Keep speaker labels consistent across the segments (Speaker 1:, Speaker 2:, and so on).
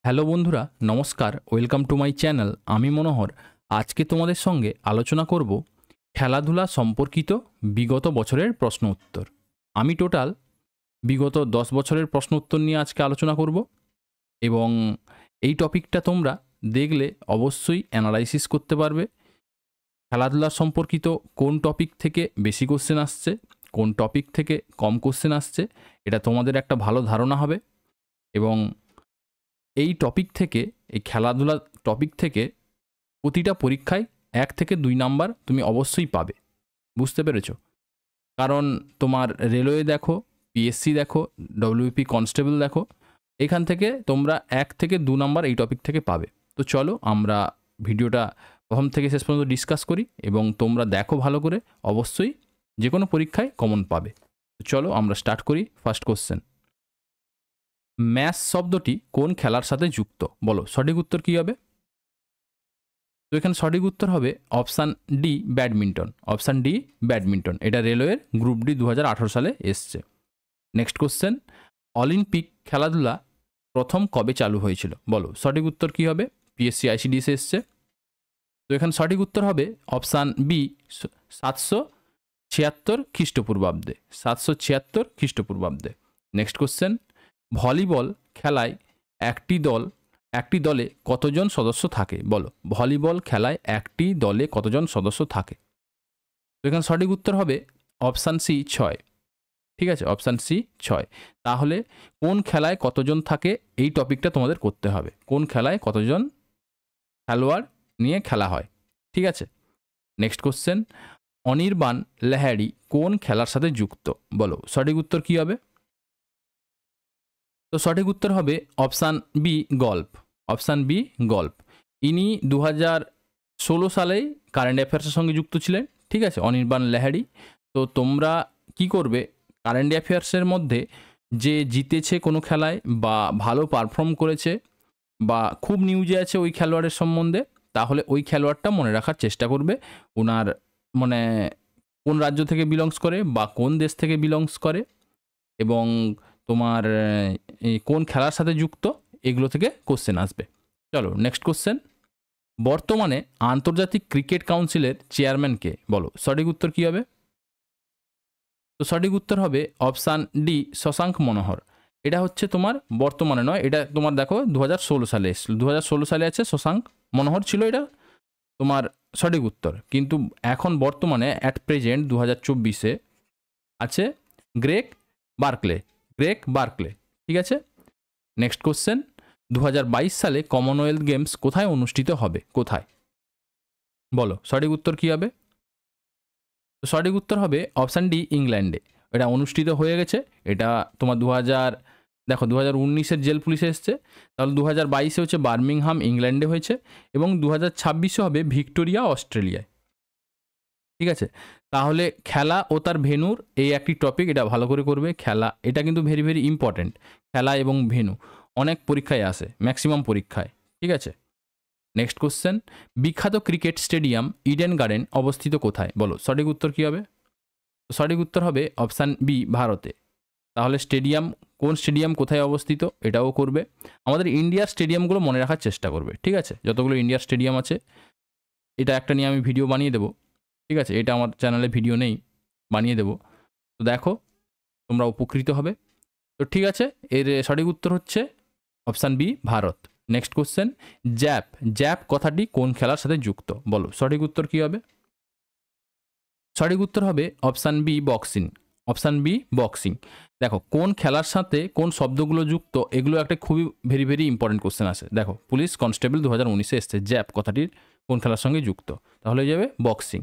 Speaker 1: Hello বন্ধুরা, নমস্কার। Welcome to my channel. আমি মনোহর। আজকে তোমাদের সঙ্গে আলোচনা করব খেলাধুলা সম্পর্কিত বিগত বছরের প্রশ্ন উত্তর। আমি টোটাল বিগত 10 বছরের প্রশ্ন উত্তর নিয়ে আজকে আলোচনা করব এবং এই টপিকটা তোমরা দেখলে অবশ্যই অ্যানালাইসিস করতে পারবে। খেলাধুলা সম্পর্কিত কোন টপিক থেকে বেশি কোশ্চেন আসছে, কোন টপিক থেকে কম কোশ্চেন আসছে, এটা তোমাদের একটা ভালো ধারণা হবে এবং এই টপিক থেকে, এই খেলাধুলা টপিক থেকে প্রতিটা পরীক্ষায় 1 থেকে 2 নাম্বার তুমি অবশ্যই পাবে। বুঝতে পেরেছো? কারণ তোমার রেলওয়ে দেখো, পিএসসি দেখো, ডব্লিউপি কনস্টেবল দেখো, এখান থেকে তোমরা 1 থেকে 2 নাম্বার এই টপিক থেকে পাবে। তো চলো আমরা ভিডিওটা প্রথম থেকে শেষ পর্যন্ত ডিসকাস করি এবং তোমরা দেখো ভালো করে, অবশ্যই যে কোনো পরীক্ষায় কমন পাবে। তো চলো আমরা স্টার্ট করি। ফার্স্ট কোশ্চেন, ম্যাচ শব্দটি কোন খেলার সাথে যুক্ত? বলো সঠিক উত্তর কী হবে? তো এখানে সঠিক উত্তর হবে option D, badminton. Option D, badminton. এটা রেলওয়ের গ্রুপ ডি 2018 সালে এসছে। নেক্সট কোশ্চেন, অলিম্পিক খেলাধুলা প্রথম কবে চালু হয়েছিল? বলো সঠিক উত্তর কী হবে? পিএসসি আইসিডিএসে এসছে। তো এখানে সঠিক উত্তর হবে অপশান বি, 776 খ্রিস্টপূর্বাব্দে। 776 খ্রিস্টপূর্বাব্দে। নেক্সট কোশ্চেন, ভলিবল খেলায় একটি দলে কতজন সদস্য থাকে? বলো ভলিবল খেলায় একটি দলে কতজন সদস্য থাকে? তো এখানে সঠিক উত্তর হবে অপশান সি, 6। ঠিক আছে, অপশান সি 6। তাহলে কোন খেলায় কতজন থাকে এই টপিকটা তোমাদের করতে হবে। কোন খেলায় কতজন খেলোয়াড় নিয়ে খেলা হয়? ঠিক আছে। নেক্সট কোশ্চেন, অনির্বাণ লাহিড়ী কোন খেলার সাথে যুক্ত? বলো সঠিক উত্তর কী হবে? তো সঠিক উত্তর হবে option B, golf. Option B, golf. ইনি 2016 সালেই কারেন্ট অ্যাফেয়ার্সের সঙ্গে যুক্ত ছিলেন। ঠিক আছে, অনির্বাণ লাহিড়ী। তো তোমরা কি করবে, কারেন্ট অ্যাফেয়ার্সের মধ্যে যে জিতেছে কোনো খেলায় বা ভালো পারফর্ম করেছে বা খুব নিউজে আছে ওই খেলোয়াড়ের সম্বন্ধে, তাহলে ওই খেলোয়াড়টা মনে রাখার চেষ্টা করবে। ওনার মানে কোন রাজ্য থেকে বিলংস করে বা কোন দেশ থেকে বিলংস করে এবং তোমার কোন খেলার সাথে যুক্ত, এগুলো থেকে কোশ্চেন আসবে। চলো নেক্সট কোশ্চেন, বর্তমানে আন্তর্জাতিক ক্রিকেট কাউন্সিলের চেয়ারম্যান কে? বলো সঠিক উত্তর কী হবে? তো সঠিক উত্তর হবে অপশান ডি, শশাঙ্ক মনোহর। এটা হচ্ছে তোমার বর্তমানে নয়, এটা তোমার দেখো 2016 সালে এসেছিল। 2016 সালে আছে শশাঙ্ক মনোহর ছিল এটা তোমার সঠিক উত্তর। কিন্তু এখন বর্তমানে অ্যাট প্রেজেন্ট 2024-এ আছে গ্রেগ বার্কলে। ঠিক আছে। নেক্সট কোশ্চেন, 2022 সালে কমনওয়েলথ গেমস কোথায় অনুষ্ঠিত হবে? কোথায়? বলো সঠিক উত্তর কী হবে? তো সঠিক উত্তর হবে অপশান ডি, ইংল্যান্ডে। এটা অনুষ্ঠিত হয়ে গেছে। এটা তোমার 2019-এর জেল পুলিশে এসছে, তাহলে 2022-এ হচ্ছে বার্মিংহাম, ইংল্যান্ডে হয়েছে এবং 2026-এ হবে ভিক্টোরিয়া, অস্ট্রেলিয়ায়। ঠিক আছে, তাহলে খেলা ও তার ভেন্যুর এই একটি টপিক, এটা ভালো করে করবে। খেলা, এটা কিন্তু ভেরি ভেরি ইম্পর্টেন্ট। খেলা এবং ভেন্যু অনেক পরীক্ষায় আসে, ম্যাক্সিমাম পরীক্ষায়। ঠিক আছে। নেক্সট কোশ্চেন, বিখ্যাত ক্রিকেট স্টেডিয়াম ইডেন গার্ডেন অবস্থিত কোথায়? বলো সঠিক উত্তর কী হবে? সঠিক উত্তর হবে অপশান বি, ভারতে। তাহলে কোন স্টেডিয়াম কোথায় অবস্থিত এটাও করবে। আমাদের ইন্ডিয়ার স্টেডিয়ামগুলো মনে রাখার চেষ্টা করবে। ঠিক আছে, যতগুলো ইন্ডিয়ার স্টেডিয়াম আছে, এটা একটা নিয়ে আমি ভিডিও বানিয়ে দেবো। ঠিক আছে, এটা আমার চ্যানেলে ভিডিও নেই, বানিয়ে দেবো। তো দেখো, তোমরা উপকৃত হবে। তো ঠিক আছে, এর সঠিক উত্তর হচ্ছে option B, Bharat. Next question, jab কথাটি কোন খেলার সাথে যুক্ত? বলো সঠিক উত্তর কী হবে? সঠিক উত্তর হবে option B, boxing. Option B, boxing. দেখো কোন খেলার সাথে কোন শব্দগুলো যুক্ত, এগুলো একটা খুবই ভেরি ভেরি ইম্পর্টেন্ট কোশ্চেন আছে। দেখো পুলিশ কনস্টেবল 2019-এ এসছে, জ্যাপ কথাটির কোন খেলার সঙ্গে যুক্ত, তাহলে হয়ে যাবে বক্সিং।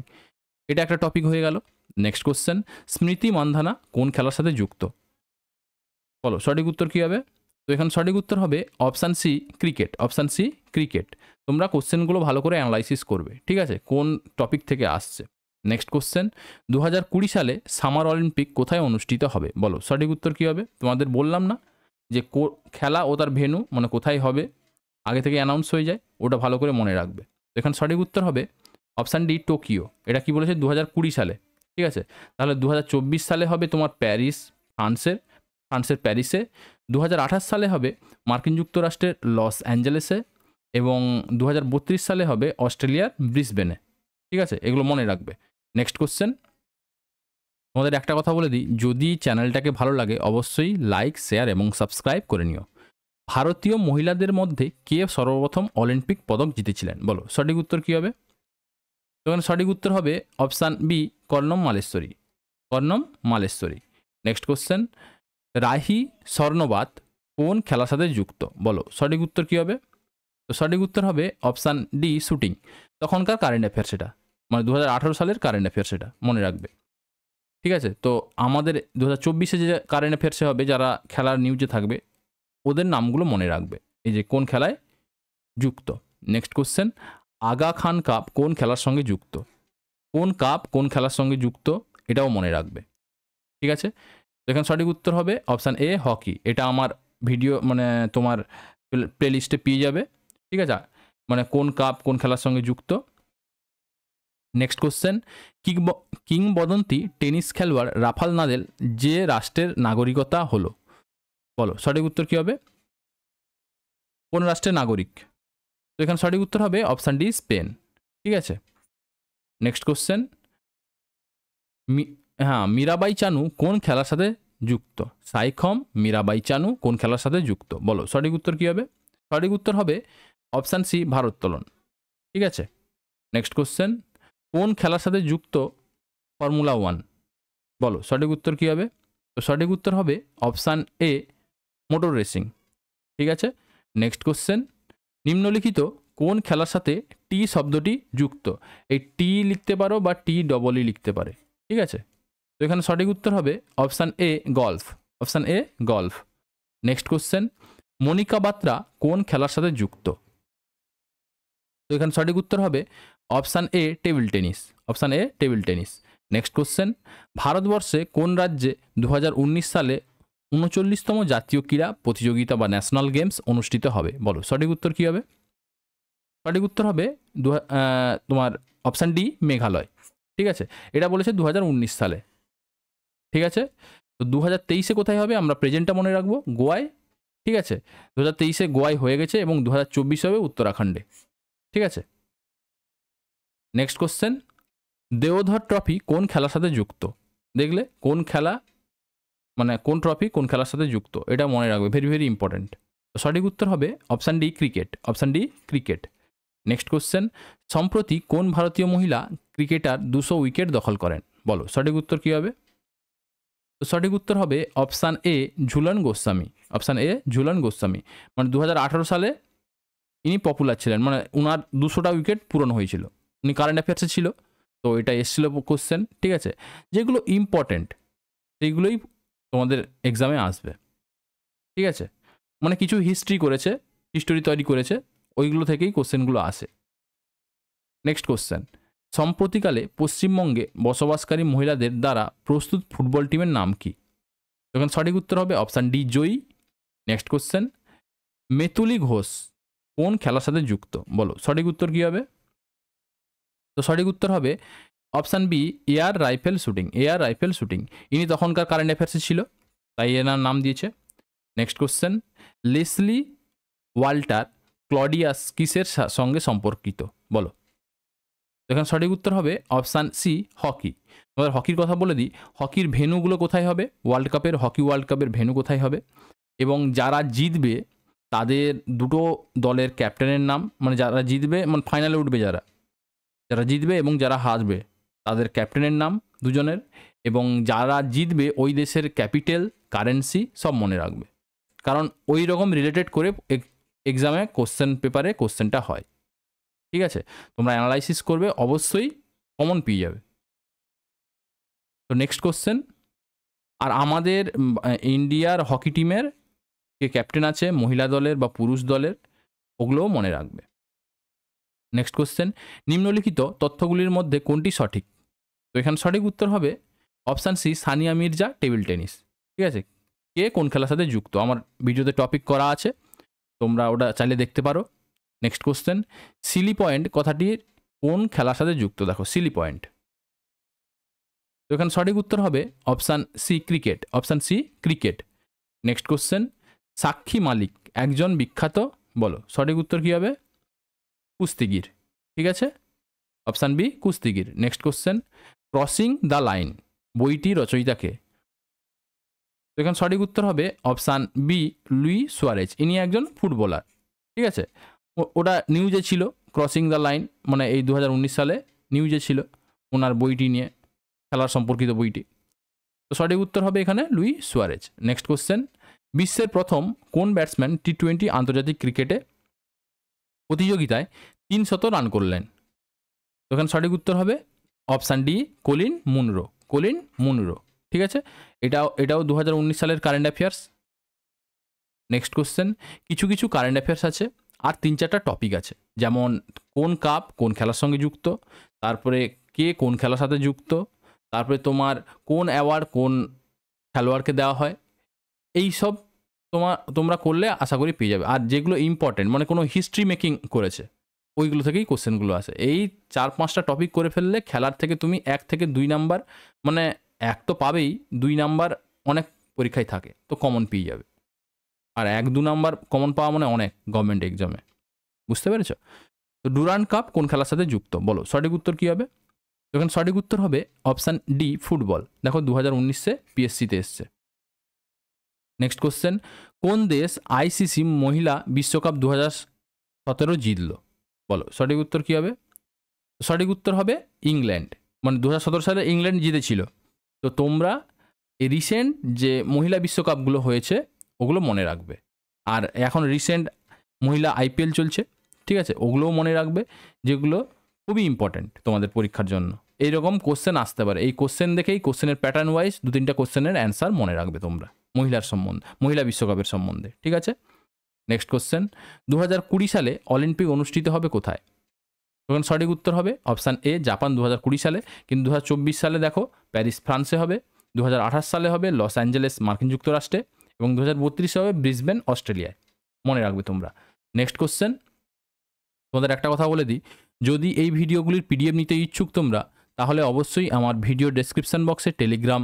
Speaker 1: এটা একটা টপিক হয়ে গেল। নেক্সট কোশ্চেন, স্মৃতি মান্ধানা কোন খেলার সাথে যুক্ত? বলো সঠিক উত্তর কী হবে? তো এখানে সঠিক উত্তর হবে option C, cricket. Option C, cricket. তোমরা কোশ্চেনগুলো ভালো করে অ্যানালাইসিস করবে। ঠিক আছে, কোন টপিক থেকে আসছে। নেক্সট কোশ্চেন, 2020 সালে সামার অলিম্পিক কোথায় অনুষ্ঠিত হবে? বলো সঠিক উত্তর কী হবে? তোমাদের বললাম না যে খেলা ও তার ভেন্যু মানে কোথায় হবে আগে থেকে অ্যানাউন্স হয়ে যায়, ওটা ভালো করে মনে রাখবে। এখানে সঠিক উত্তর হবে অপশান ডি, টোকিও। এটা কি বলেছে? 2020 সালে। ঠিক আছে, তাহলে 2024 সালে হবে তোমার প্যারিসের প্যারিসে। 2028 সালে হবে মার্কিন যুক্তরাষ্ট্রের লস অ্যাঞ্জেলেসে, এবং 2032 সালে হবে অস্ট্রেলিয়ার ব্রিসবেনে। ঠিক আছে, এগুলো মনে রাখবে। নেক্সট কোশ্চেন, তোমাদের একটা কথা বলে দিই, যদি চ্যানেলটাকে ভালো লাগে অবশ্যই লাইক, শেয়ার এবং সাবস্ক্রাইব করে নিও। ভারতীয় মহিলাদের মধ্যে কে সর্বপ্রথম অলিম্পিক পদক জিতেছিলেন? বলো সঠিক উত্তর কী হবে? তো এখানে সঠিক উত্তর হবে option B, Karnam Malleswari. Karnam Malleswari. Next question, Rahi Sarnobat কোন খেলার সাথে যুক্ত? বলো সঠিক উত্তর কী হবে? তো সঠিক উত্তর হবে অপশান ডি, শুটিং। তখনকার কারেন্ট অ্যাফেয়ার সেটা, মানে 2018 সালের কারেন্ট অ্যাফেয়ার সেটা মনে রাখবে। ঠিক আছে, তো আমাদের 2024-এ যে কারেন্ট অ্যাফেয়ার্সে হবে, যারা খেলার নিউজে থাকবে ওদের নামগুলো মনে রাখবে, এই যে কোন খেলায় যুক্ত। Next question, Aga Khan cup কোন খেলার সঙ্গে যুক্ত? কোন কাপ কোন খেলার সঙ্গে যুক্ত এটাও মনে রাখবে। ঠিক আছে, তো এখানে সঠিক উত্তর হবে অপশান এ, হকি। এটা আমার ভিডিও মানে তোমার প্লেলিস্টে পেয়ে যাবে। ঠিক আছে, মানে কোন কাপ কোন খেলার সঙ্গে যুক্ত। নেক্সট কোশ্চেন, কিংবদন্তি টেনিস খেলোয়াড় রাফাল নাদাল যে রাষ্ট্রের নাগরিকতা হলো? বলো সঠিক উত্তর কী হবে? কোন রাষ্ট্রের নাগরিক? তো এখানে সঠিক উত্তর হবে অপশান ডি, স্পেন। ঠিক আছে, নেক্সট কোশ্চেন, মীরাবাই চানু কোন খেলার সাথে যুক্ত? সাইখম মীরাবাই চানু কোন খেলার সাথে যুক্ত? বলো সঠিক উত্তর কী হবে? সঠিক উত্তর হবে অপশান সি, ভারোত্তোলন। ঠিক আছে, নেক্সট কোশ্চেন, কোন খেলার সাথে যুক্ত ফর্মুলা 1? বলো সঠিক উত্তর কী হবে? তো সঠিক উত্তর হবে অপশান এ, মোটর রেসিং। ঠিক আছে, নেক্সট কোশ্চেন, নিম্নলিখিত কোন খেলার সাথে টি শব্দটি যুক্ত? এই টি লিখতে পারো বা টি ডবল ই লিখতে পারে। ঠিক আছে, তো এখানে সঠিক উত্তর হবে option A, golf. Option A, golf. Next question, Monika Batra কোন খেলার সাথে যুক্ত? তো এখানে সঠিক উত্তর হবে option A, table tennis. Option A, table tennis. Next question, ভারতবর্ষে কোন রাজ্যে 2019 সালে 39তম জাতীয় ক্রীড়া প্রতিযোগিতা বা ন্যাশনাল গেমস অনুষ্ঠিত হবে? বলো সঠিক উত্তর কী হবে? সঠিক উত্তর হবে তোমার অপশান ডি, মেঘালয়। ঠিক আছে, এটা বলেছে 2019 সালে। ঠিক আছে, তো 2023-এ কোথায় হবে? আমরা প্রেজেন্টটা মনে রাখবো, গোয়ায়। ঠিক আছে, 2023-এ গোয়ায় হয়ে গেছে এবং 2024 হবে উত্তরাখণ্ডে। ঠিক আছে, নেক্সট কোশ্চেন, দেওধর ট্রফি কোন খেলার সাথে যুক্ত? দেখলে কোন খেলা, মানে কোন ট্রফি কোন খেলার সাথে যুক্ত, এটা মনে রাখবে, ভেরি ভেরি ইম্পর্টেন্ট। তো সঠিক উত্তর হবে option D, cricket. Option D, cricket. Next question, সম্প্রতি কোন ভারতীয় মহিলা ক্রিকেটার 200 উইকেট দখল করেন? বলো সঠিক উত্তর কী হবে? তো সঠিক উত্তর হবে option A, Jhulan Goswami. Option A, Jhulan Goswami. মানে 2018 সালে ইনি পপুলার ছিলেন, মানে উনার 200টা উইকেট পূরণ হয়েছিল, উনি কারেন্ট অ্যাফেয়ার্সে ছিল, তো এটা এসেছিল কোশ্চেন। ঠিক আছে, যেগুলো ইম্পর্টেন্ট সেইগুলোই তোমাদের এক্সামে আসবে। ঠিক আছে, মানে কিছু হিস্ট্রি করেছে, হিস্টোরি তৈরি করেছে, ওইগুলো থেকেই কোশ্চেনগুলো আসে। নেক্সট কোশ্চেন, সম্প্রতিকালে পশ্চিমবঙ্গে বসবাসকারী মহিলাদের দ্বারা প্রস্তুত ফুটবল টিমের নাম কি? তখন সঠিক উত্তর হবে অপশান ডি, জয়ী। নেক্সট কোশ্চেন, মেতুলি ঘোষ কোন খেলার সাথে যুক্ত? বলো সঠিক উত্তর কী হবে? তো সঠিক উত্তর হবে option B, air rifle shooting. Air rifle shooting, ইনি তখনকার কারেন্ট অ্যাফেয়ার্সে ছিল, তাই এনার নাম দিয়েছে। Next question, Leslie Walter Claudius কিসের সঙ্গে সম্পর্কিত? বলো। এখানে সঠিক উত্তর হবে অপশান সি, হকি। তোমাদের হকির কথা বলে দিই, হকির ভেন্যুগুলো কোথায় হবে? ওয়ার্ল্ড কাপের, হকি ওয়ার্ল্ড কাপের ভেন্যু কোথায় হবে, এবং যারা জিতবে তাদের দুটো দলের ক্যাপ্টেনের নাম, মানে যারা জিতবে মানে ফাইনালে উঠবে, যারা যারা জিতবে এবং যারা হারবে তাদের ক্যাপ্টেনের নাম দুজনের, এবং যারা জিতবে ওই দেশের ক্যাপিটাল, কারেন্সি সব মনে রাখবে, কারণ ওই রকম রিলেটেড করে এক্সামে কোশ্চেন পেপারে কোশ্চেনটা হয়। ঠিক আছে, তোমরা অ্যানালাইসিস করবে, অবশ্যই কমন পেয়ে যাবে। তো নেক্সট কোশ্চেন, আর আমাদের ইন্ডিয়ার হকি টিমের কে ক্যাপ্টেন আছে, মহিলা দলের বা পুরুষ দলের, ওগুলোও মনে রাখবে। নেক্সট কোশ্চেন, নিম্নলিখিত তথ্যগুলির মধ্যে কোনটি সঠিক? তো এখানে সঠিক উত্তর হবে option C, Sania Mirza table tennis. ঠিক আছে, কে কোন খেলার সাথে যুক্ত আমার ভিডিওতে টপিক করা আছে, তোমরা ওটা চাইলে দেখতে পারো। নেক্সট কোশ্চেন, সিলি পয়েন্ট কথাটির কোন খেলার সাথে যুক্ত? দেখো সিলি পয়েন্ট, তো এখানে সঠিক উত্তর হবে option C, cricket. Option C, cricket. Next question, Sakshi Malik একজন বিখ্যাত, বলো সঠিক উত্তর কী হবে? কুস্তিগির। ঠিক আছে, অপশান বি কুস্তিগির। Next question, crossing the line বইটি রচয়িতাকে? তো এখানে সঠিক উত্তর হবে অপশান বি লুই সুয়ারেজ। ইনি একজন ফুটবলার। ঠিক আছে, ওটা নিউজে ছিল, ক্রসিং দ্য লাইন মানে এই 2019 সালে নিউজে ছিল ওনার বইটি নিয়ে, খেলার সম্পর্কিত বইটি। তো সঠিক উত্তর হবে এখানে লুই সুয়ারেজ। নেক্সট কোশ্চেন, বিশ্বের প্রথম কোন ব্যাটসম্যান টি-20 আন্তর্জাতিক ক্রিকেটে প্রতিযোগিতায় 300 রান করলেন? তো এখানে সঠিক উত্তর হবে option D Colin Munro. Colin Munro. ঠিক আছে, এটাও 2019 সালের কারেন্ট অ্যাফেয়ার্স। নেক্সট কোশ্চেন, কিছু কিছু কারেন্ট অ্যাফেয়ার্স আছে আর 3-4টা টপিক আছে, যেমন কোন কাপ কোন খেলার সঙ্গে যুক্ত, তারপরে কে কোন খেলার সাথে যুক্ত, তারপরে তোমার কোন অ্যাওয়ার্ড কোন খেলোয়াড়কে দেওয়া হয়। এই সব তোমরা করলে আশা করি পেয়ে যাবে। আর যেগুলো ইম্পর্টেন্ট মানে কোনো হিস্ট্রি মেকিং করেছে ওইগুলো থেকেই কোশ্চেনগুলো আসে। এই 4-5টা টপিক করে ফেললে খেলার থেকে তুমি 1 থেকে 2 নাম্বার, মানে 1 তো পাবেই, 2 নাম্বার অনেক পরীক্ষায় থাকে, তো কমন পেয়ে যাবে। আর 1-2 নাম্বার কমন পাওয়া মানে অনেক গভর্নমেন্ট এক্সামে, বুঝতে পেরেছ? তো ডুরান্ড কাপ কোন খেলার সাথে যুক্ত? বলো সঠিক উত্তর কী হবে? এখন সঠিক উত্তর হবে অপশান ডি ফুটবল। দেখো 2019-এ পিএসসিতে এসছে। নেক্সট কোশ্চেন, কোন দেশ আইসিসি মহিলা বিশ্বকাপ 2017 জিতল? বলো সঠিক উত্তর কী হবে? সঠিক উত্তর হবে ইংল্যান্ড। মানে 2017 সালে ইংল্যান্ড জিতেছিল। তো তোমরা এই রিসেন্ট যে মহিলা বিশ্বকাপগুলো হয়েছে ওগুলো মনে রাখবে। আর এখন রিসেন্ট মহিলা আইপিএল চলছে, ঠিক আছে, ওগুলোও মনে রাখবে, যেগুলো খুবই ইম্পর্ট্যান্ট তোমাদের পরীক্ষার জন্য। এইরকম কোশ্চেন আসতে পারে, এই কোশ্চেন দেখেই কোশ্চেনের প্যাটার্ন ওয়াইজ 2-3টা কোশ্চেনের অ্যান্সার মনে রাখবে তোমরা মহিলা বিশ্বকাপের সম্বন্ধে। ঠিক আছে, নেক্সট কোশ্চেন, 2020 সালে অলিম্পিক অনুষ্ঠিত হবে কোথায়? তখন সঠিক উত্তর হবে অপশান এ জাপান 2020 সালে, কিন্তু 2024 সালে দেখো প্যারিস ফ্রান্সে হবে, 2028 সালে হবে লস অ্যাঞ্জেলেস মার্কিন যুক্তরাষ্ট্রে, এবং 2032 হবে ব্রিসবেন অস্ট্রেলিয়ায়। মনে রাখবে তোমরা। নেক্সট কোশ্চেন, তোমাদের একটা কথা বলে দিই, যদি এই ভিডিওগুলির পিডিএফ নিতে ইচ্ছুক তোমরা, তাহলে অবশ্যই আমার ভিডিও ডেসক্রিপশন বক্সে টেলিগ্রাম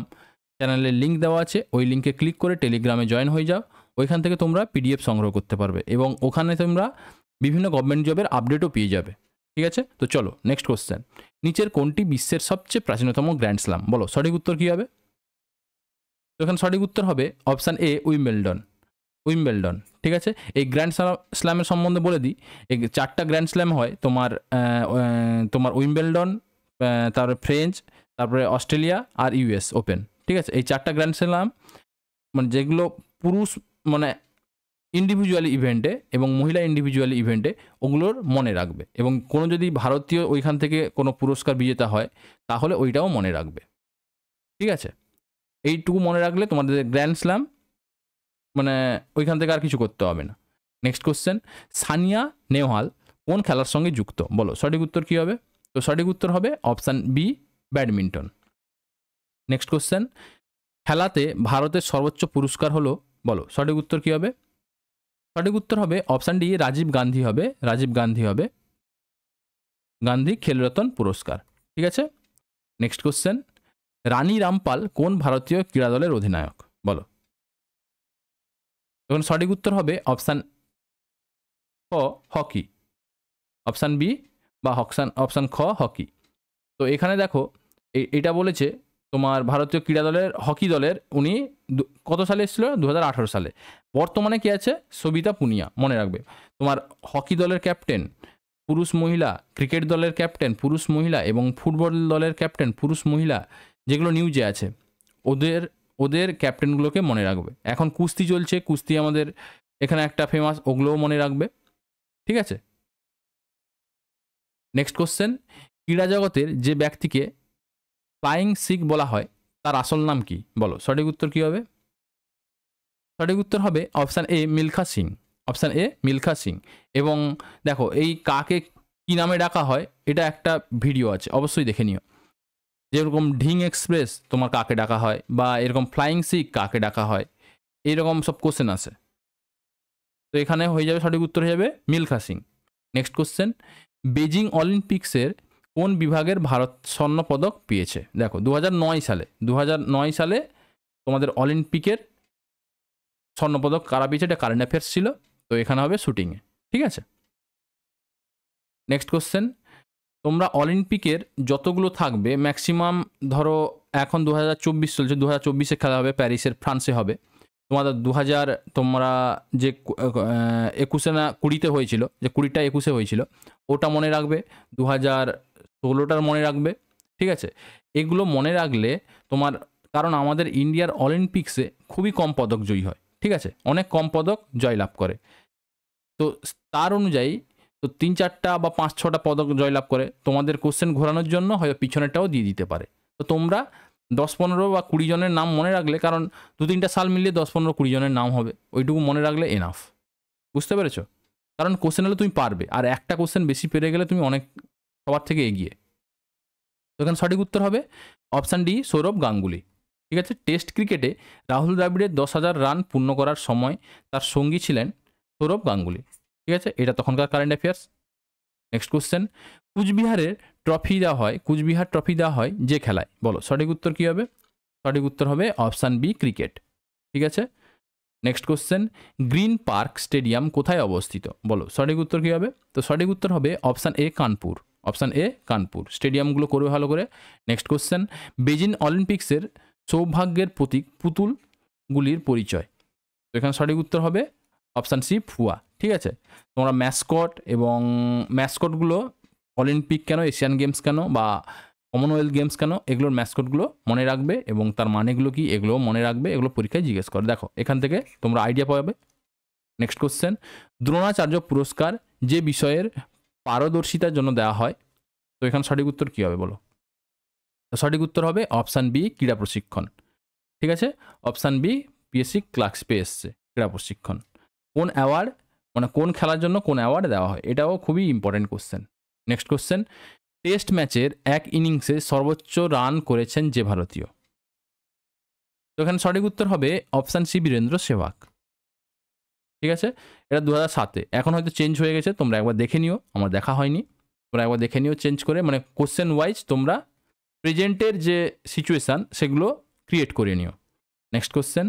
Speaker 1: চ্যানেলের লিঙ্ক দেওয়া আছে, ওই লিঙ্কে ক্লিক করে টেলিগ্রামে জয়েন হয়ে যাও। ওইখান থেকে তোমরা পিডিএফ সংগ্রহ করতে পারবে এবং ওখানে তোমরা বিভিন্ন গভর্নমেন্ট জবের আপডেটও পেয়ে যাবে। ঠিক আছে, তো চলো নেক্সট কোশ্চেন, নিচের কোনটি বিশ্বের সবচেয়ে প্রাচীনতম গ্র্যান্ড স্ল্যাম? বলো সঠিক উত্তর কী হবে? তো এখানে সঠিক উত্তর হবে অপশান এ উইম্বেলডন। উইম্বেলডন। ঠিক আছে, এই গ্র্যান্ড স্ল্যামের সম্বন্ধে বলে দিই, এই 4টা গ্র্যান্ড স্ল্যাম হয় তোমার উইম্বেলডন, তারপরে ফ্রেঞ্চ, তারপরে অস্ট্রেলিয়া আর ইউএস ওপেন। ঠিক আছে, এই 4টা গ্র্যান্ড স্ল্যাম মানে যেগুলো পুরুষ মানে ইন্ডিভিজুয়ালি ইভেন্টে এবং মহিলা ইন্ডিভিজুয়ালি ইভেন্টে, ওগুলোর মনে রাখবে। এবং কোনো যদি ভারতীয় ওইখান থেকে কোনো পুরস্কার বিজেতা হয় তাহলে ওইটাও মনে রাখবে। ঠিক আছে, এইটুকু মনে রাখলে তোমাদের গ্র্যান্ড স্ল্যাম মানে ওইখান থেকে আর কিছু করতে হবে না। নেক্সট কোশ্চেন, সানিয়া নেহওয়াল কোন খেলার সঙ্গে যুক্ত? বলো সঠিক উত্তর কী হবে? তো সঠিক উত্তর হবে option B badminton. Next question, খেলাতে ভারতের সর্বোচ্চ পুরস্কার হলো? বলো সঠিক উত্তর কী হবে? সঠিক উত্তর হবে অপশান ডি রাজীব গান্ধী হবে। রাজীব গান্ধী হবে গান্ধী খেলরত্ন পুরস্কার। ঠিক আছে, নেক্সট কোশ্চেন, রানী রামপাল কোন ভারতীয় ক্রীড়া দলের অধিনায়ক? বলো। তখন সঠিক উত্তর হবে অপশান খ হকি, অপশান বি বা অপশান খ হকি। তো এখানে দেখো এটা বলেছে তোমার ভারতীয় ক্রীড়া দলের হকি দলের উনি কত সালে এসেছিল? 2018 সালে। বর্তমানে কে আছে? সবিতা পুনিয়া। মনে রাখবে, তোমার হকি দলের ক্যাপ্টেন পুরুষ মহিলা, ক্রিকেট দলের ক্যাপ্টেন পুরুষ মহিলা এবং ফুটবল দলের ক্যাপ্টেন পুরুষ মহিলা, যেগুলো নিউজে আছে ওদের ক্যাপ্টেনগুলোকে মনে রাখবে। এখন কুস্তি চলছে, কুস্তি আমাদের এখানে একটা ফেমাস, ওগুলোও মনে রাখবে। ঠিক আছে, নেক্সট কোশ্চেন, ক্রীড়া জগতের যে ব্যক্তিকে ফ্লাইং সিখ বলা হয় তার আসল নাম কি? বলো সঠিক উত্তর কী হবে? সঠিক উত্তর হবে option A Milkha Singh. Option A Milkha Singh. এবং দেখো এই কাকে কী নামে ডাকা হয় এটা একটা ভিডিও আছে, অবশ্যই দেখে নিও। যেরকম ঢিং এক্সপ্রেস তোমার কাকে ডাকা হয়, বা এরকম ফ্লাইং সিখ কাকে ডাকা হয়, এইরকম সব কোশ্চেন আছে। তো এখানে হয়ে যাবে সঠিক উত্তর হয়ে যাবে Milkha Singh. Next question, Beijing অলিম্পিক্সের কোন বিভাগের ভারত স্বর্ণপদক পেয়েছে? দেখো 2009 সালে তোমাদের অলিম্পিকের স্বর্ণপদক কারা পেয়েছে, এটা কারেন্ট অ্যাফেয়ার্স ছিল, তো এখানে হবে শুটিংয়ে। ঠিক আছে, নেক্সট কোশ্চেন, তোমরা অলিম্পিকের যতগুলো থাকবে ম্যাক্সিমাম, ধরো এখন 2024 চলছে, 2024 খেলা হবে প্যারিসের, ফ্রান্সে হবে। তোমাদের 2000 তোমরা যে 21 না 20 হয়েছিল, যে 20টা 21 হয়েছিল, ওটা মনে রাখবে, 2016টার মনে রাখবে। ঠিক আছে, এগুলো মনে রাখলে তোমার, কারণ আমাদের ইন্ডিয়ার অলিম্পিক্সে খুবই কম পদক জয়ী হয়। ঠিক আছে, অনেক কম পদক জয়লাভ করে, তো তার অনুযায়ী তো 3-4টা বা 5-6টা পদক জয়লাভ করে, তোমাদের কোশ্চেন ঘোরানোর জন্য হয়তো পিছনেরটাও দিয়ে দিতে পারে। তো তোমরা 10-15 বা 20 জনের নাম মনে রাখলে, কারণ 2-3টা সাল মিলিয়ে 10-15-20 জনের নাম হবে, ওইটুকু মনে রাখলে এনাফ। বুঝতে পেরেছো? কারণ কোশ্চেন হলে তুমি পারবে, আর একটা কোশ্চেন বেশি পেরে গেলে তুমি অনেক সবার থেকে এগিয়ে। তো এখানে সঠিক উত্তর হবে অপশান ডি, সৌরভ গাঙ্গুলি। ঠিক আছে, টেস্ট ক্রিকেটে রাহুল দ্রাবিড়ের 10,000 রান পূর্ণ করার সময় তার সঙ্গী ছিলেন সৌরভ গাঙ্গুলি। ঠিক আছে, এটা তখনকার কারেন্ট অ্যাফেয়ার্স। নেক্সট কোশ্চেন, কুচবিহারের ট্রফি দেওয়া হয়, কুচবিহার ট্রফি দেওয়া হয় যে খেলায়, বলো সঠিক উত্তর কী হবে? সঠিক উত্তর হবে অপশান বি, ক্রিকেট। ঠিক আছে, next question, Green Park stadium কোথায় অবস্থিত, বলো সঠিক উত্তর কী হবে? তো সঠিক উত্তর হবে option A, Kanpur. Option A, Kanpur. স্টেডিয়ামগুলো করবে ভালো করে। নেক্সট কোশ্চেন, বেজিং অলিম্পিক্সের সৌভাগ্যের প্রতীক পুতুলগুলির পরিচয়, তো এখানে সঠিক উত্তর হবে অপশান সি, ফুয়া। ঠিক আছে, তোমরা ম্যাসকট এবং ম্যাসকটগুলো অলিম্পিক কেন, এশিয়ান গেমস কেন, বা কমনওয়েলথ গেমস কেন, এগুলোর ম্যাসকটগুলো মনে রাখবে এবং তার মানেগুলো কি এগুলো মনে রাখবে, এগুলো পরীক্ষায় জিজ্ঞেস করে। দেখো এখান থেকে তোমরা আইডিয়া পাবে। নেক্সট কোশ্চেন, দ্রোণাচার্য পুরস্কার যে বিষয়ের পারদর্শিতার জন্য দেওয়া হয়, তো এখানে সঠিক উত্তর কী হবে বলো? সঠিক উত্তর হবে অপশান বি, ক্রীড়া প্রশিক্ষণ। ঠিক আছে, অপশান বি, পিএসসি ক্লার্কস পেয়ে এসছে ক্রীড়া প্রশিক্ষণ। কোন অ্যাওয়ার্ড, মানে কোন খেলার জন্য কোন অ্যাওয়ার্ড দেওয়া হয়, এটাও খুবই important question. Next question, test ম্যাচের এক ইনিংসে সর্বোচ্চ রান করেছেন যে ভারতীয়, তো এখানে সঠিক উত্তর হবে অপশান সি, বীরেন্দ্র সেহবাগ। ঠিক আছে, এটা 2007-এ, এখন হয়তো চেঞ্জ হয়ে গেছে, তোমরা একবার দেখে নিও, আমার দেখা হয়নি, তোমরা একবার দেখে নিও চেঞ্জ করে, মানে কোশ্চেন ওয়াইজ তোমরা প্রেজেন্টের যে সিচুয়েশান সেগুলো ক্রিয়েট করে নিও। নেক্সট কোশ্চেন,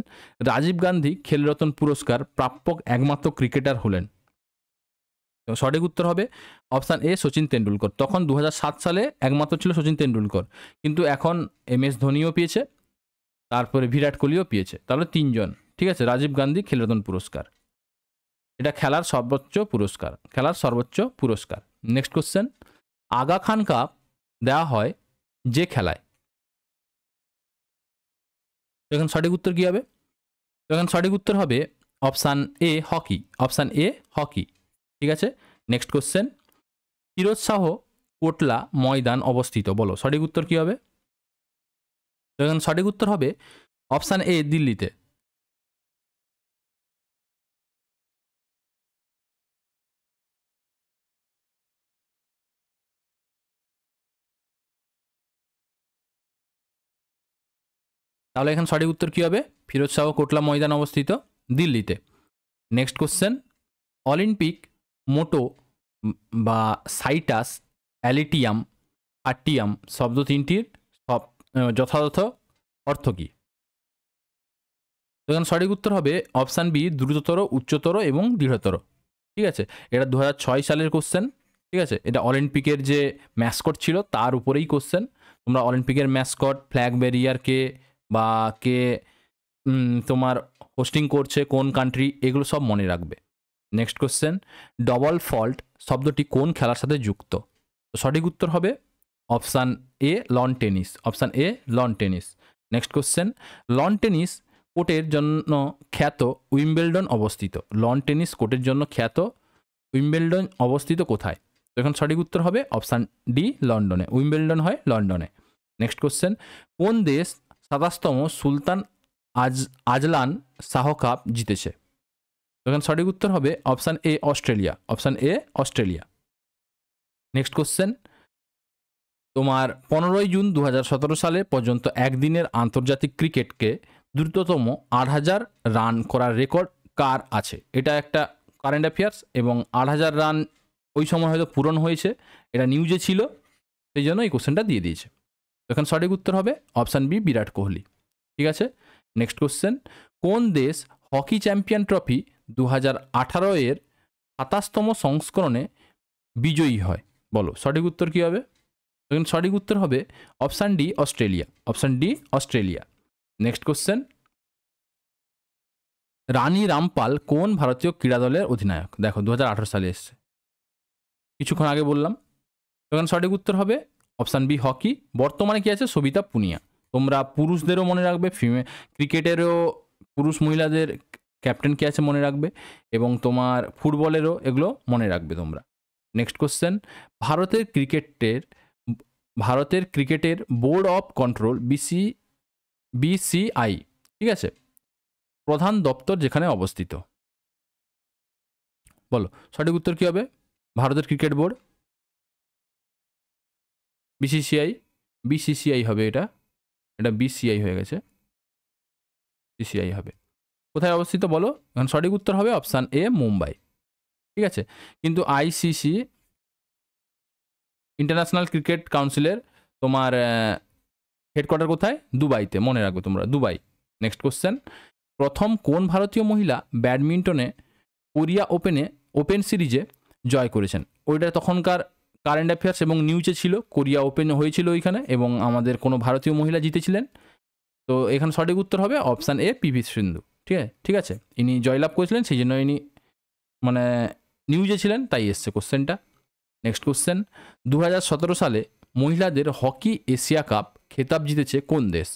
Speaker 1: রাজীব গান্ধী খেলরত্ন পুরস্কার প্রাপক একমাত্র ক্রিকেটার হলেন, তো সঠিক উত্তর হবে অপশান এ, সচিন তেন্ডুলকর। তখন 2007 সালে একমাত্র ছিল সচিন তেন্ডুলকর, কিন্তু এখন MS ধোনিও পেয়েছে, তারপরে বিরাট কোহলিও পেয়েছে, তাহলে 3 জন। ঠিক আছে, রাজীব গান্ধী খেলরত্ন পুরস্কার, এটা খেলার সর্বোচ্চ পুরস্কার, খেলার সর্বোচ্চ পুরস্কার। Next question, Aga Khan cup দেওয়া হয় যে খেলায়, এখন সঠিক উত্তর কী হবে? এখন সঠিক উত্তর হবে option A, hockey. Option A, hockey. ঠিক আছে, নেক্সট কোশ্চেন, ফিরোজ শাহ কোটলা ময়দান অবস্থিত, বলো সঠিক উত্তর কী হবে? এখন সঠিক উত্তর হবে অপশান এ, দিল্লিতে। তাহলে এখন সঠিক উত্তর কী হবে? ফিরোজ শাহ কোটলা ময়দান অবস্থিত দিল্লিতে। নেক্সট কোশ্চেন, অলিম্পিক মোটো বা সাইটাস অ্যালিটিয়াম আর্টিয়াম শব্দ তিনটির যথাযথ অর্থ কী? এখন সঠিক উত্তর হবে অপশান বি, দ্রুততর, উচ্চতর এবং দৃঢ়তর। ঠিক আছে, এটা 2006 সালের কোশ্চেন। ঠিক আছে, এটা অলিম্পিকের যে ম্যাসকট ছিল তার উপরেই কোশ্চেন। তোমরা অলিম্পিকের ম্যাসকট, ফ্ল্যাগ ব্যারিয়ার কে, বা কে তোমার হোস্টিং করছে, কোন কান্ট্রি, এগুলো সব মনে রাখবে। নেক্সট কোশ্চেন, ডবল ফল্ট শব্দটি কোন খেলার সাথে যুক্ত? তো সঠিক উত্তর হবে অপশান এ, লন টেনিস। অপশান এ, loan tennis. Next question, loan tennis কোর্টের জন্য খ্যাত উইম্বেলডন অবস্থিত, লন টেনিস কোর্টের জন্য খ্যাত উইম্বেলডন অবস্থিত কোথায়? তো এখন সঠিক উত্তর হবে অপশান ডি, লন্ডনে। উইম্বেলডন হয় লন্ডনে। নেক্সট কোশ্চেন, কোন দেশ 27তম সুলতান আজলান শাহ কাপ জিতেছে? তো এখন সঠিক উত্তর হবে option A, Australia. Option A, Australia. Next question, তোমার 15ই জুন 2017 সালে পর্যন্ত একদিনের আন্তর্জাতিক ক্রিকেটকে দ্রুততম 8,000 রান করার রেকর্ড কার আছে? এটা একটা কারেন্ট অ্যাফেয়ার্স, এবং 8,000 রান ওই সময় হয়তো পূরণ হয়েছে, এটা নিউজে ছিল, সেই জন্য এই কোশ্চেনটা দিয়ে দিয়েছে। এখন সঠিক উত্তর হবে অপশান বি, বিরাট কোহলি। ঠিক আছে, নেক্সট কোশ্চেন, কোন দেশ হকি চ্যাম্পিয়ন ট্রফি 2018 এর 27তম সংস্করণে বিজয়ী হয়? বলো সঠিক উত্তর কী হবে? এখন সঠিক উত্তর হবে option D Australia. Option D Australia. Next question, Rani Rampal কোন ভারতীয় ক্রীড়া দলের অধিনায়ক? দেখো 2018 সালে এসছে, কিছুক্ষণ আগে বললাম। এখন সঠিক উত্তর হবে অপশান বি হকি। বর্তমানে কি আছে? সবিতা পুনিয়া। তোমরা পুরুষদেরও মনে রাখবে, ক্রিকেটেরও পুরুষ মহিলাদের ক্যাপ্টেন কে আছে মনে রাখবে, এবং তোমার ফুটবলেরও এগুলো মনে রাখবে তোমরা। নেক্সট কোশ্চেন, ভারতের ক্রিকেটের বোর্ড অফ কন্ট্রোল বিসিআই, ঠিক আছে, প্রধান দপ্তর যেখানে অবস্থিত? বলো সঠিক উত্তর কী হবে? ভারতের ক্রিকেট বোর্ড, বিসিসিআই হবে, এটা বিসিআই হয়ে গেছে, বিসিআই হবে। কোথায় অবস্থিত বলো? এখন সঠিক উত্তর হবে অপশান এ মুম্বাই, ঠিক আছে। কিন্তু আইসিসি ইন্টারন্যাশনাল ক্রিকেট কাউন্সিলের তোমার হেডকোয়ার্টার কোথায়? দুবাইতে, মনে রাখবে তোমরা, দুবাই। নেক্সট কোশ্চেন, প্রথম কোন ভারতীয় মহিলা ব্যাডমিন্টনে কোরিয়া ওপেন সিরিজে জয় করেছেন? ওইটা তখনকার কারেন্ট অ্যাফেয়ার্স এবং নিউজে ছিল। কোরিয়া ওপেন হয়েছিল ওইখানে এবং আমাদের কোনো ভারতীয় মহিলা জিতেছিলেন। তো এখানে সঠিক উত্তর হবে অপশান এ পিভি সিন্ধু, ঠিক আছে। ইনি জয়লাভ করেছিলেন, সেই জন্য ইনি মানে নিউজে ছিলেন, তাই এসছে কোশ্চেনটা। নেক্সট কোশ্চেন, 2017 সালে মহিলাদের হকি এশিয়া কাপ খেতাব জিতেছে কোন দেশ?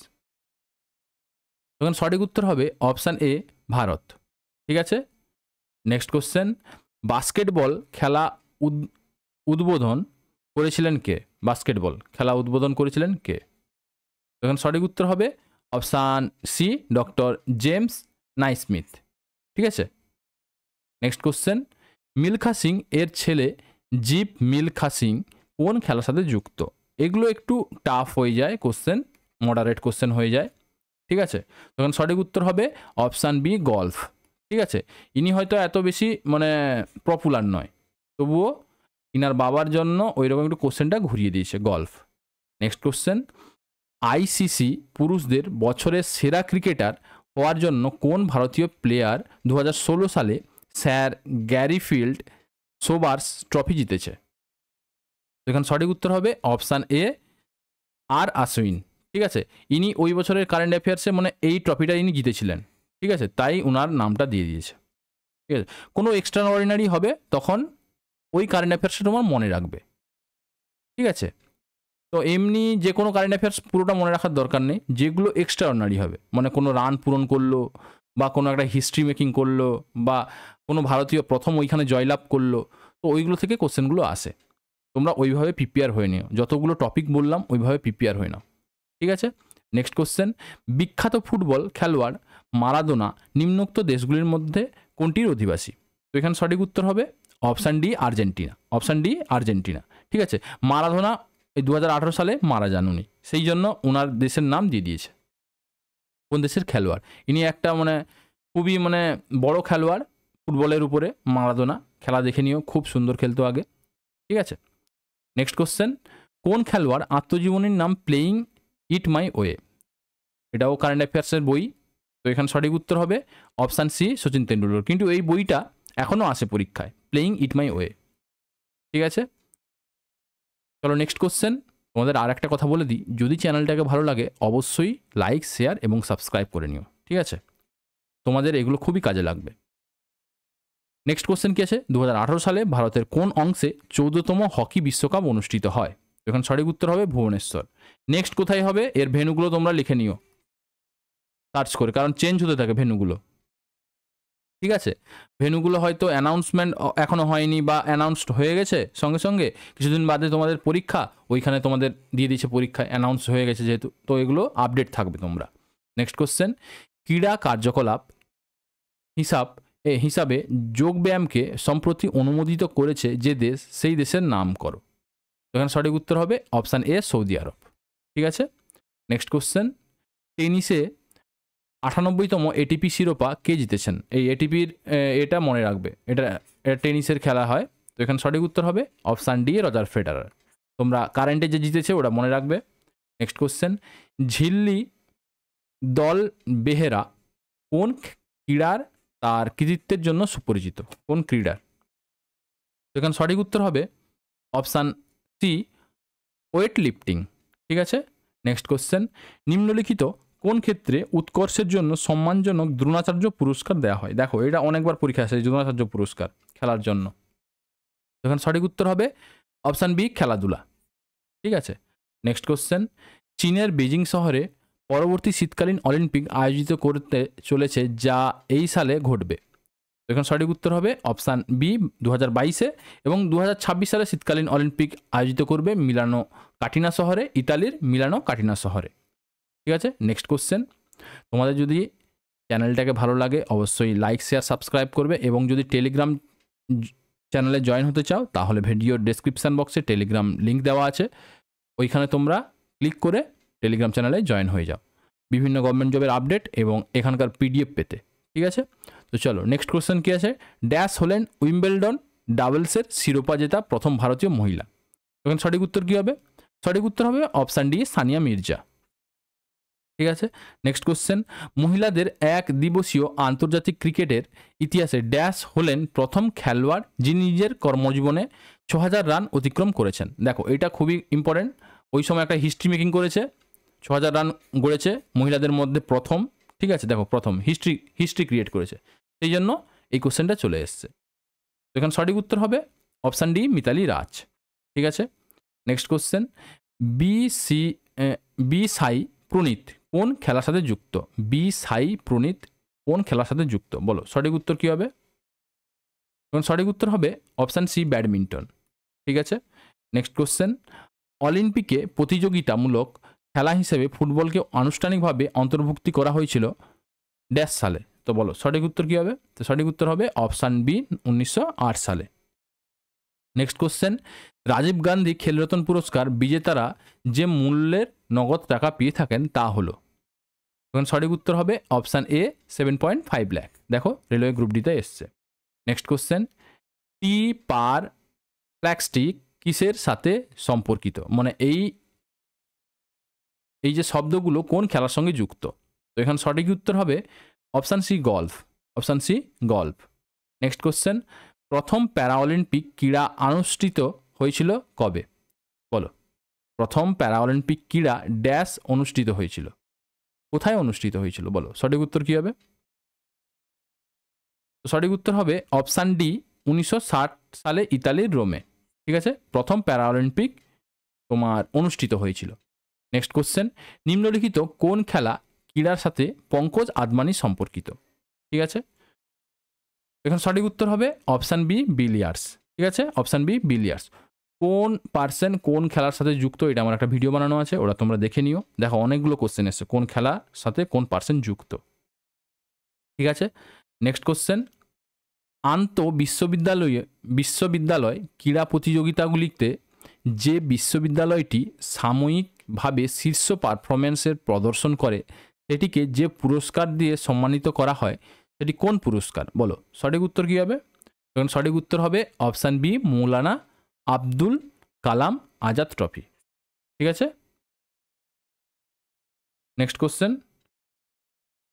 Speaker 1: তখন সঠিক উত্তর হবে অপশান এ ভারত, ঠিক আছে। নেক্সট কোশ্চেন, বাস্কেটবল খেলা উদ্বোধন করেছিলেন কে? বাস্কেটবল খেলা উদ্বোধন করেছিলেন কে? তখন সঠিক উত্তর হবে option C doctor James Naismith, ঠিক আছে। নেক্সট কোশ্চেন, মিলখা সিং এর ছেলে জিপ মিলখা সিং কোন খেলার সাথে যুক্ত? এগুলো একটু টাফ হয়ে যায় কোশ্চেন, মডারেট কোশ্চেন হয়ে যায়, ঠিক আছে। তখন সঠিক উত্তর হবে অপশান বি গলফ, ঠিক আছে। ইনি হয়তো এত বেশি মানে পপুলার নয়, তবুও ইনার বাবার জন্য ওই রকম একটু কোশ্চেনটা ঘুরিয়ে দিয়েছে, গলফ। নেক্সট কোশ্চেন, আইসিসি পুরুষদের বছরের সেরা ক্রিকেটার হওয়ার জন্য কোন ভারতীয় প্লেয়ার 2016 সালে স্যার গ্যারিফিল্ড সোবার্স ট্রফি জিতেছে? এখানে সঠিক উত্তর হবে অপশান এ আর আশ্বিন, ঠিক আছে। ইনি ওই বছরের কারেন্ট অ্যাফেয়ার্সে মানে এই ট্রফিটা ইনি জিতেছিলেন, ঠিক আছে, তাই ওনার নামটা দিয়ে দিয়েছে, ঠিক আছে। কোনো এক্সট্রা অর্ডিনারি হবে তখন ওই কারেন্ট অ্যাফেয়ার্সটা তোমার মনে রাখবে, ঠিক আছে। তো এমনি যে কোনো কারেন্ট অ্যাফেয়ার্স পুরোটা মনে রাখার দরকার নেই, যেগুলো এক্সট্রা অর্ডিনারি হবে মানে কোনো রান পূরণ করলো বা কোনো একটা হিস্ট্রি মেকিং করলো বা কোনো ভারতীয় প্রথম ওইখানে জয়লাভ করলো, তো ওইগুলো থেকে কোশ্চেনগুলো আসে। তোমরা ওইভাবে প্রিপেয়ার হয়ে নিও, যতগুলো টপিক বললাম ওইভাবে প্রিপেয়ার হয়ে নাও, ঠিক আছে। নেক্সট কোশ্চেন, বিখ্যাত ফুটবল খেলোয়াড় মারাদোনা নিম্নোক্ত দেশগুলির মধ্যে কোনটির অধিবাসী? তো এখানে সঠিক উত্তর হবে option D Argentina, option D Argentina, ঠিক আছে। মারাদোনা এই 2018 সালে মারা যান উনি, সেই জন্য ওনার দেশের নাম দিয়ে দিয়েছে। কোন দেশের খেলোয়াড়? ইনি একটা মানে খুবই মানে বড় খেলোয়াড় ফুটবলের উপরে, মারাদোনা। খেলা দেখে নিও, খুব সুন্দর খেলতো আগে, ঠিক আছে। নেক্সট কোশ্চেন, কোন খেলোয়াড় আত্মজীবনীর নাম প্লেয়িং ইট মাই ওয়ে? এটাও কারেন্ট অ্যাফেয়ার্সের বই। তো এখানে সঠিক উত্তর হবে অপশান সি সচিন তেন্ডুলকর। কিন্তু এই বইটা এখনও আসে পরীক্ষায়, প্লেয়িং ইট মাই ওয়ে, ঠিক আছে। চলো নেক্সট কোশ্চেন। তোমাদের আর একটা কথা বলে দিই, যদি চ্যানেলটাকে ভালো লাগে অবশ্যই লাইক, শেয়ার এবং সাবস্ক্রাইব করে নিও, ঠিক আছে। তোমাদের এগুলো খুবই কাজে লাগবে। নেক্সট কোশ্চেন কি আছে? 2018 সালে ভারতের কোন অংশে 14তম হকি বিশ্বকাপ অনুষ্ঠিত হয়? এখন সঠিক উত্তর হবে ভুবনেশ্বর। নেক্সট কোথায় হবে এর ভেন্যুগুলো তোমরা লিখে নিও সার্চ করে, কারণ চেঞ্জ হতে থাকে ভেন্যুগুলো, ঠিক আছে। ভেন্যুগুলো হয়তো অ্যানাউন্সমেন্ট এখনও হয়নি বা অ্যানাউন্সড হয়ে গেছে সঙ্গে সঙ্গে, কিছুদিন বাদে তোমাদের পরীক্ষা, ওইখানে তোমাদের দিয়ে দিয়েছে পরীক্ষায়, অ্যানাউন্স হয়ে গেছে যেহেতু, তো এগুলো আপডেট থাকবে তোমরা। নেক্সট কোশ্চেন, ক্রীড়া কার্যকলাপ হিসাবে যোগব্যায়ামকে সম্প্রতি অনুমোদিত করেছে যে দেশ, সেই দেশের নাম করো। এখানে সঠিক উত্তর হবে অপশান এ সৌদি আরব, ঠিক আছে। নেক্সট কোশ্চেন, টেনিসে 98তম এটিপি শিরোপা কে জিতেছেন? এই এটিপির এটা মনে রাখবে, এটা টেনিসের খেলা হয়। তো এখানে সঠিক উত্তর হবে অপশান ডি রজার ফেডারার। তোমরা কারেন্টে যে জিতেছে ওটা মনে রাখবে। নেক্সট কোশ্চেন, ঝিল্লি দল বেহেরা কোন ক্রীড়ার তার কৃতিত্বের জন্য সুপরিচিত? কোন ক্রীড়ার? এখানে সঠিক উত্তর হবে অপশান সি, ওয়েট লিফটিং। ঠিক আছে, নেক্সট কোশ্চেন, নিম্নলিখিত কোন ক্ষেত্রে উৎকর্ষের জন্য সম্মানজনক দ্রোণাচার্য পুরস্কার দেওয়া হয়? দেখো এটা অনেকবার পরীক্ষা আসে, দ্রোণাচার্য পুরস্কার খেলার জন্য। এখানে সঠিক উত্তর হবে অপশান বি, খেলাধুলা। ঠিক আছে, নেক্সট কোশ্চেন, চীনের বেজিং শহরে পরবর্তী শীতকালীন অলিম্পিক আয়োজিত করতে চলেছে যা এই সালে ঘটবে। এখানে সঠিক উত্তর হবে অপশান বি, 2022-এ, এবং 2026 সালে শীতকালীন অলিম্পিক আয়োজিত করবে মিলানো কাটিনা শহরে, ইতালির মিলানো কাটিনা শহরে। ঠিক আছে, নেক্সট কোশ্চেন, তোমাদের যদি চ্যানেলটাকে ভালো লাগে অবশ্যই লাইক, শেয়ার, সাবস্ক্রাইব করবে, এবং যদি টেলিগ্রাম চ্যানেলে জয়েন হতে চাও তাহলে ভিডিওর ডেসক্রিপশান বক্সে টেলিগ্রাম লিঙ্ক দেওয়া আছে, ওইখানে তোমরা ক্লিক করে টেলিগ্রাম চ্যানেলে জয়েন হয়ে যাও বিভিন্ন গভর্নমেন্ট জবের আপডেট এবং এখানকার পিডিএফ পেতে। ঠিক আছে, তো চলো নেক্সট কোশ্চেন কী আছে, ড্যাশ হলেন উইম্বেলডন ডাবলসের শিরোপা জেতা প্রথম ভারতীয় মহিলা? এখন সঠিক উত্তর কী হবে? সঠিক উত্তর হবে অপশান ডি, সানিয়া মির্জা। ঠিক আছে, নেক্সট কোশ্চেন, মহিলাদের এক দিবসীয় আন্তর্জাতিক ক্রিকেটের ইতিহাসে ড্যাশ হলেন প্রথম খেলোয়াড় যিনি নিজের কর্মজীবনে 6000 রান অতিক্রম করেছেন? দেখো এটা খুবই ইম্পর্টেন্ট, ওই সময় একটা হিস্ট্রি মেকিং করেছে, 6000 রান গড়েছে মহিলাদের মধ্যে প্রথম। ঠিক আছে, দেখো প্রথম হিস্ট্রি ক্রিয়েট করেছে, সেই জন্য এই কোশ্চেনটা চলে এসছে। তো এখানে সঠিক উত্তর হবে অপশান ডি, মিতালি রাজ। ঠিক আছে, নেক্সট কোশ্চেন, বি সাই প্রণীত কোন খেলার সাথে যুক্ত? বি সাই প্রণীত কোন খেলার সাথে যুক্ত? বলো সঠিক উত্তর কী হবে? এবং সঠিক উত্তর হবে অপশান সি, ব্যাডমিন্টন। ঠিক আছে, নেক্সট কোশ্চেন, অলিম্পিকে প্রতিযোগিতামূলক খেলা হিসেবে ফুটবলকে আনুষ্ঠানিকভাবে অন্তর্ভুক্তি করা হয়েছিল ড্যাশ সালে? তো বলো সঠিক উত্তর কী হবে? তো সঠিক উত্তর হবে অপশান বি, 1908 সালে। নেক্সট কোশ্চেন, রাজীব গান্ধী খেলরত্ন পুরস্কার বিজেতারা যে মূল্যের নগদ টাকা পেয়ে থাকেন তা হলো? এখন সঠিক উত্তর হবে অপশান এ, 7.5 লাখ। দেখো রেলওয়ে গ্রুপ ডিতে এসছে। নেক্সট কোশ্চেন, টি পার প্লাস্টিক কিসের সাথে সম্পর্কিত? মানে এই যে শব্দগুলো কোন খেলার সঙ্গে যুক্ত? তো এখানে সঠিক উত্তর হবে option C, golf. Option C, golf. Next question, প্রথম প্যারাঅলিম্পিক ক্রীড়া অনুষ্ঠিত হয়েছিল কবে? বলো প্রথম প্যারাঅলিম্পিক ক্রীড়া ড্যাশ অনুষ্ঠিত হয়েছিল, কোথায় অনুষ্ঠিত হয়েছিল? বলো সঠিক উত্তর কী হবে? সঠিক উত্তর হবে অপশান ডি, 1960 সালে ইতালির রোমে। ঠিক আছে, প্রথম প্যারাঅলিম্পিক তোমার অনুষ্ঠিত হয়েছিল। নেক্সট কোশ্চেন, নিম্নলিখিত কোন খেলা ক্রীড়ার সাথে পঙ্কজ আদবানি সম্পর্কিত? ঠিক আছে, এখন সঠিক উত্তর হবে অপশান বি, বিলিয়ার্ডস। ঠিক আছে, অপশান বি, বিলিয়ার্ডস। কোন পার্সন কোন খেলার সাথে যুক্ত, এটা আমার একটা ভিডিও বানানো আছে, ওটা তোমরা দেখে নিও। দেখো অনেকগুলো কোশ্চেন এসছে কোন খেলার সাথে কোন পার্সন যুক্ত। ঠিক আছে, নেক্সট কোশ্চেন, বিশ্ববিদ্যালয় ক্রীড়া প্রতিযোগিতাগুলিতে যে বিশ্ববিদ্যালয়টি সাময়িকভাবে শীর্ষ পারফরমেন্সের প্রদর্শন করে সেটিকে যে পুরস্কার দিয়ে সম্মানিত করা হয় সেটি কোন পুরস্কার? বলো সঠিক উত্তর কী হবে? এবং সঠিক উত্তর হবে অপশান বি, মৌলানা আব্দুল কালাম আজাদ ট্রফি। ঠিক আছে, নেক্সট কোশ্চেন,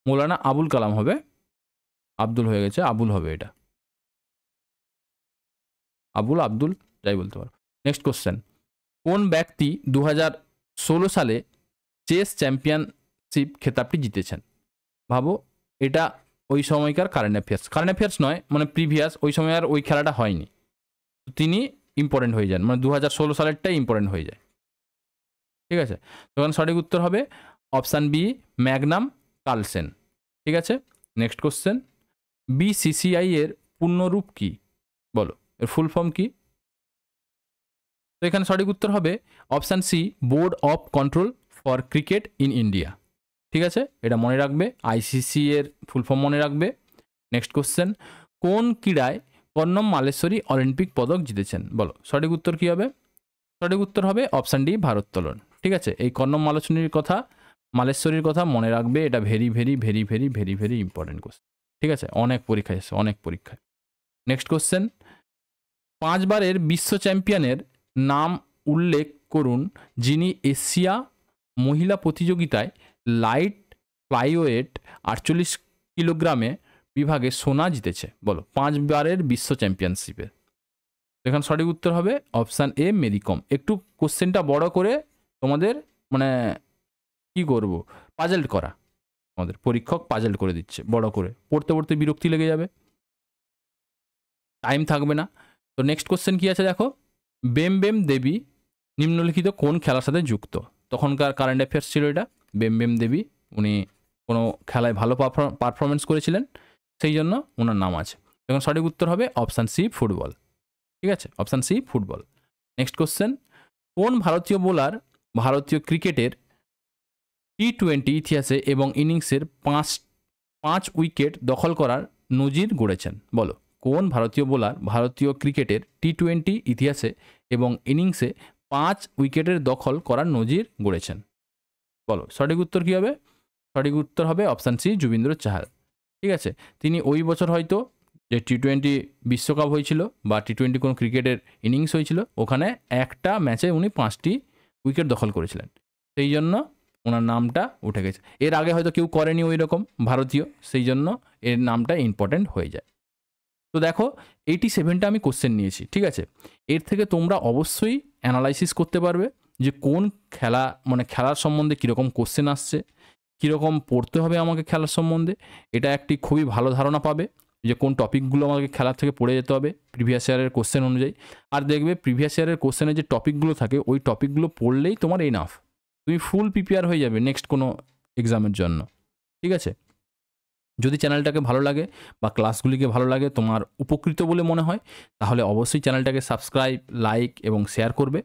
Speaker 1: মৌলানা আবুল কালাম হবে, আব্দুল হয়ে গেছে, আবুল হবে, এটা আব্দুল যাই বলতে পারো। নেক্সট কোশ্চেন, কোন ব্যক্তি 2016 সালে চেস চ্যাম্পিয়নশিপ খেতাবটি জিতেছেন? ভাবো এটা ওই সময়কার কারেন্ট অ্যাফেয়ার্স নয়, মানে প্রিভিয়াস, ওই সময় আর ওই খেলাটা হয়নি, তিনি ইম্পর্টেন্ট হয়ে যান, মানে 2016 সালেরটাই ইম্পর্টেন্ট হয়ে যায়। ঠিক আছে, তখন সঠিক উত্তর হবে অপশান বি, ম্যাগনাম কার্লসেন। ঠিক আছে, নেক্সট কোশ্চেন, বিসিসিআই এর পূর্ণরূপ কি? বলো এর ফুল ফর্ম কি? তো এখানে সঠিক উত্তর হবে option C, Board of Control for Cricket in India. ঠিক আছে, এটা মনে রাখবে, আইসিসি এর ফুল ফর্ম মনে রাখবে। নেক্সট কোশ্চেন, কোন ক্রীড়ায় কর্ণম মালেশ্বরী অলিম্পিক পদক জিতেছেন? বলো সঠিক উত্তর কী হবে? সঠিক উত্তর হবে অপশান ডি, ভারোত্তোলন। ঠিক আছে, এই কর্ণম মালেশ্বরীর কথা মনে রাখবে, এটা very very very very very very important question. ঠিক আছে, অনেক পরীক্ষায় এসছে, অনেক পরীক্ষায়। নেক্সট কোশ্চেন, 5 বারের বিশ্ব চ্যাম্পিয়নের নাম উল্লেখ করুন যিনি এশিয়া মহিলা প্রতিযোগিতায় লাইট ফ্লাইওয়েট 48 কিলোগ্রামে বিভাগে সোনা জিতেছে? বলো, 5 বারের বিশ্ব চ্যাম্পিয়নশিপে। এখানে সঠিক উত্তর হবে অপশান এ মেরি কম। একটু কোশ্চেনটা বড় করে তোমাদের মানে কি করব, পাজেল্ড করা, আমাদের পরীক্ষক পাজেল্ড করে দিচ্ছে বড় করে, পড়তে পড়তে বিরক্তি লেগে যাবে, টাইম থাকবে না। তো নেক্সট কোশ্চেন কি আছে দেখো, বেম বেম দেবী নিম্নলিখিত কোন খেলার সাথে যুক্ত? তখনকার কারেন্ট অ্যাফেয়ার্স ছিল এটা। বেম বেম দেবী উনি কোনো খেলায় ভালো পারফরমেন্স করেছিলেন, সেই জন্য ওনার নাম আছে। এখন সঠিক উত্তর হবে অপশান সি ফুটবল। ঠিক আছে, option C football. Next question, কোন ভারতীয় বোলার ভারতীয় ক্রিকেটের T20 ইতিহাসে এবং ইনিংসের 5 উইকেট দখল করার নজির গড়েছেন? বলো, কোন ভারতীয় বোলার ভারতীয় ক্রিকেটের T20 ইতিহাসে এবং ইনিংসে 5 উইকেটের দখল করার নজির গড়েছেন? বলো, সঠিক উত্তর কী হবে? সঠিক উত্তর হবে অপশান সি যুবিন্দ্র চাহাল। ঠিক আছে, তিনি ওই বছর হয়তো যে T20 বিশ্বকাপ হয়েছিল বা T20 কোনো ক্রিকেটের ইনিংস হয়েছিল, ওখানে একটা ম্যাচে উনি 5টি উইকেট দখল করেছিলেন, সেই জন্য ওনার নামটা উঠে গেছে। এর আগে হয়তো কেউ করেনি ওই রকম ভারতীয়, সেই জন্য এর নামটা ইম্পর্ট্যান্ট হয়ে যায়। তো দেখো 87টা আমি কোশ্চেন নিয়েছি। ঠিক আছে, এর থেকে তোমরা অবশ্যই অ্যানালাইসিস করতে পারবে যে কোন খেলা মানে খেলার সম্বন্ধে কীরকম কোশ্চেন আসছে, কীরকম পড়তে হবে আমাকে খেলার সম্বন্ধে, এটা একটি খুবই ভালো ধারণা পাবে যে কোন টপিকগুলো আমাকে খেলার থেকে পড়ে যেতে হবে প্রিভিয়াস ইয়ারের কোশ্চেন অনুযায়ী। আর দেখবে প্রিভিয়াস ইয়ারের কোশ্চেনের যে টপিকগুলো থাকে ওই টপিকগুলো পড়লেই তোমার এনাফ, তুমি ফুল প্রিপেয়ার হয়ে যাবে নেক্সট কোনো এক্সামের জন্য। ঠিক আছে, যদি চ্যানেলটাকে ভালো লাগে বা ক্লাসগুলিকে ভালো লাগে, তোমার উপকৃত বলে মনে হয়, তাহলে অবশ্যই চ্যানেলটাকে সাবস্ক্রাইব, লাইক এবং শেয়ার করবে।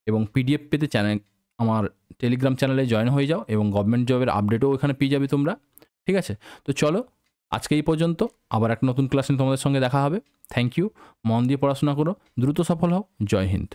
Speaker 1: এবং পিডিএফ পেতে চ্যানেল আমার টেলিগ্রাম চ্যানেলে জয়েন হয়ে যাও এবং গভর্নমেন্ট জবের আপডেটও এখানে পেয়ে যাবে তোমরা। ঠিক আছে, তো চলো আজকে এই পর্যন্ত, আবার একটা নতুন ক্লাসে তোমাদের সঙ্গে দেখা হবে। থ্যাংক ইউ, মন দিয়ে পড়াশোনা করো, দ্রুত সফল হও। জয় হিন্দ।